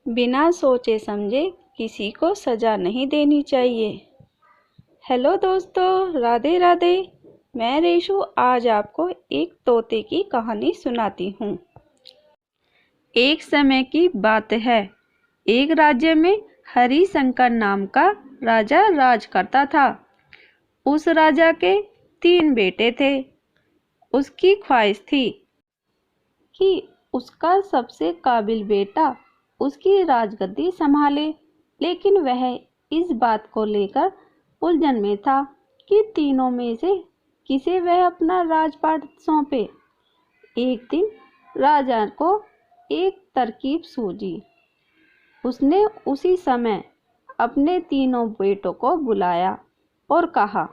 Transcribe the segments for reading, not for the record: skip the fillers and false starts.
बिना सोचे समझे किसी को सज़ा नहीं देनी चाहिए। हेलो दोस्तों, राधे राधे। मैं रेशु आज आपको एक तोते की कहानी सुनाती हूँ। एक समय की बात है, एक राज्य में हरिशंकर नाम का राजा राज करता था। उस राजा के 3 बेटे थे। उसकी ख्वाहिश थी कि उसका सबसे काबिल बेटा उसकी राजगद्दी संभाले, लेकिन वह इस बात को लेकर उलझन में था कि तीनों में से किसे वह अपना राजपाट सौंपे। एक दिन राजा को एक तरकीब सूझी। उसने उसी समय अपने तीनों बेटों को बुलाया और कहा,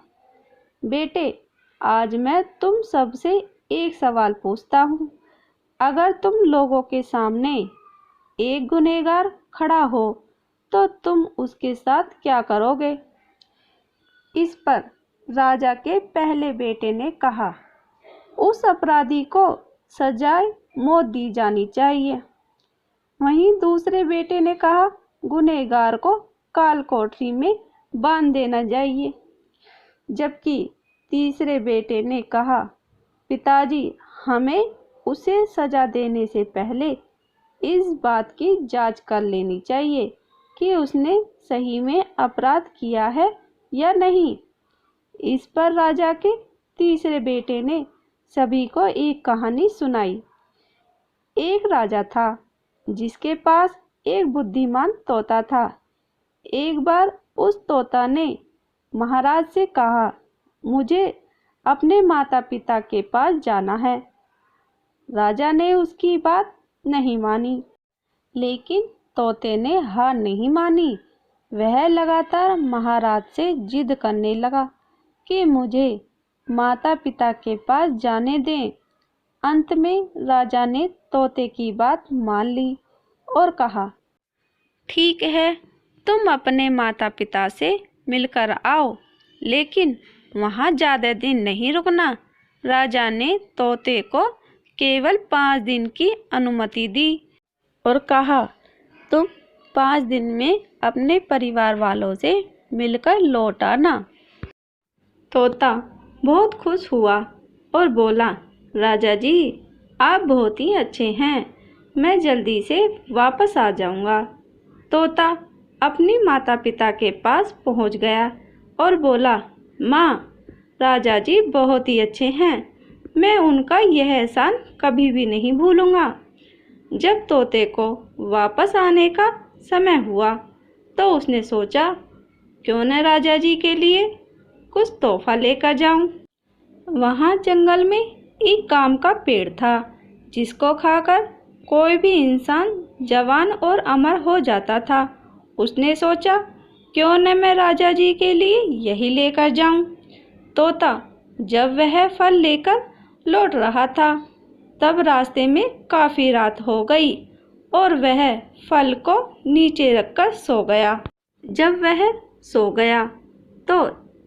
बेटे, आज मैं तुम सबसे एक सवाल पूछता हूँ। अगर तुम लोगों के सामने एक गुनहगार खड़ा हो तो तुम उसके साथ क्या करोगे? इस पर राजा के पहले बेटे ने कहा, उस अपराधी को सजाए मौत दी जानी चाहिए। वहीं दूसरे बेटे ने कहा, गुनहगार को काल कोठरी में बांध देना चाहिए। जबकि तीसरे बेटे ने कहा, पिताजी, हमें उसे सजा देने से पहले इस बात की जांच कर लेनी चाहिए कि उसने सही में अपराध किया है या नहीं। इस पर राजा के तीसरे बेटे ने सभी को एक कहानी सुनाई। एक राजा था जिसके पास एक बुद्धिमान तोता था। एक बार उस तोता ने महाराज से कहा, मुझे अपने माता पिता के पास जाना है। राजा ने उसकी बात नहीं मानी, लेकिन तोते ने हार नहीं मानी। वह लगातार महाराज से जिद करने लगा कि मुझे माता पिता के पास जाने दें। अंत में राजा ने तोते की बात मान ली और कहा, ठीक है, तुम अपने माता पिता से मिलकर आओ, लेकिन वहाँ ज़्यादा दिन नहीं रुकना। राजा ने तोते को केवल 5 दिन की अनुमति दी और कहा, तुम 5 दिन में अपने परिवार वालों से मिलकर लौट आना। तोता बहुत खुश हुआ और बोला, राजा जी, आप बहुत ही अच्छे हैं, मैं जल्दी से वापस आ जाऊंगा। तोता अपनी माता पिता के पास पहुंच गया और बोला, माँ, राजा जी बहुत ही अच्छे हैं, मैं उनका यह एहसान कभी भी नहीं भूलूंगा। जब तोते को वापस आने का समय हुआ तो उसने सोचा, क्यों न राजा जी के लिए कुछ तोहफा लेकर जाऊं। वहाँ जंगल में एक आम का पेड़ था, जिसको खाकर कोई भी इंसान जवान और अमर हो जाता था। उसने सोचा, क्यों न मैं राजा जी के लिए यही लेकर जाऊं। तोता जब वह फल लेकर लौट रहा था, तब रास्ते में काफ़ी रात हो गई और वह फल को नीचे रखकर सो गया। जब वह सो गया तो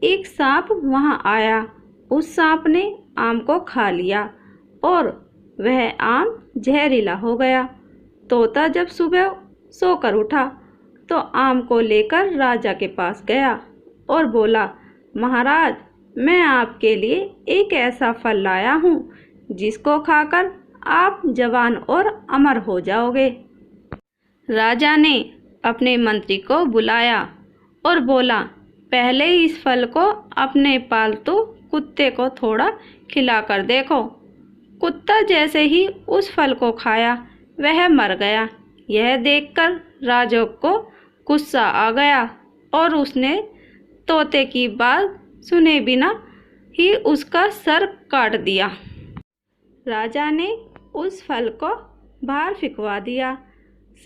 एक सांप वहां आया। उस सांप ने आम को खा लिया और वह आम जहरीला हो गया। तोता जब सुबह सोकर उठा तो आम को लेकर राजा के पास गया और बोला, महाराज, मैं आपके लिए एक ऐसा फल लाया हूँ जिसको खाकर आप जवान और अमर हो जाओगे। राजा ने अपने मंत्री को बुलाया और बोला, पहले इस फल को अपने पालतू कुत्ते को थोड़ा खिलाकर देखो। कुत्ता जैसे ही उस फल को खाया, वह मर गया। यह देखकर राजा को गुस्सा आ गया और उसने तोते की बात सुने बिना ही उसका सर काट दिया। राजा ने उस फल को बाहर फेंकवा दिया।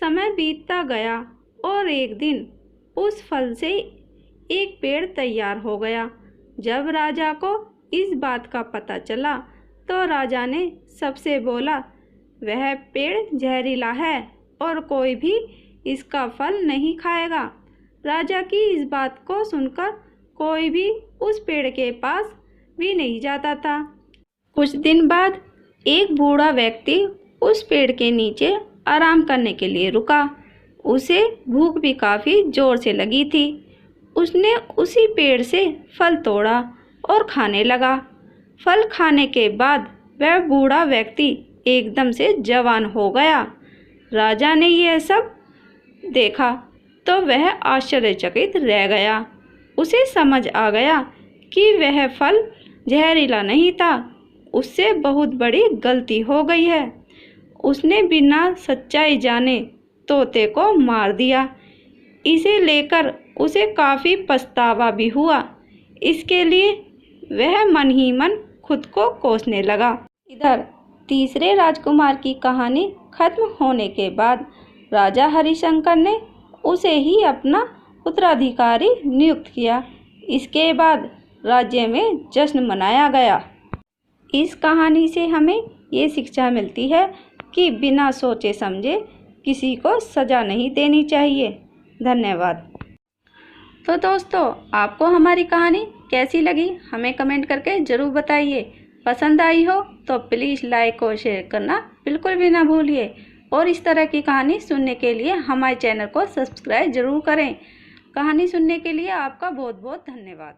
समय बीतता गया और एक दिन उस फल से एक पेड़ तैयार हो गया। जब राजा को इस बात का पता चला तो राजा ने सबसे बोला, वह पेड़ जहरीला है और कोई भी इसका फल नहीं खाएगा। राजा की इस बात को सुनकर कोई भी उस पेड़ के पास भी नहीं जाता था। कुछ दिन बाद एक बूढ़ा व्यक्ति उस पेड़ के नीचे आराम करने के लिए रुका। उसे भूख भी काफ़ी ज़ोर से लगी थी। उसने उसी पेड़ से फल तोड़ा और खाने लगा। फल खाने के बाद वह बूढ़ा व्यक्ति एकदम से जवान हो गया। राजा ने यह सब देखा तो वह आश्चर्यचकित रह गया। उसे समझ आ गया कि वह फल जहरीला नहीं था। उससे बहुत बड़ी गलती हो गई है। उसने बिना सच्चाई जाने तोते को मार दिया। इसे लेकर उसे काफ़ी पछतावा भी हुआ। इसके लिए वह मन ही मन खुद को कोसने लगा। इधर तीसरे राजकुमार की कहानी खत्म होने के बाद राजा हरिशंकर ने उसे ही अपना उत्तराधिकारी नियुक्त किया। इसके बाद राज्य में जश्न मनाया गया। इस कहानी से हमें ये शिक्षा मिलती है कि बिना सोचे समझे किसी को सज़ा नहीं देनी चाहिए। धन्यवाद। तो दोस्तों, आपको हमारी कहानी कैसी लगी हमें कमेंट करके ज़रूर बताइए। पसंद आई हो तो प्लीज़ लाइक और शेयर करना बिल्कुल भी ना भूलिए। और इस तरह की कहानी सुनने के लिए हमारे चैनल को सब्सक्राइब ज़रूर करें। कहानी सुनने के लिए आपका बहुत बहुत धन्यवाद।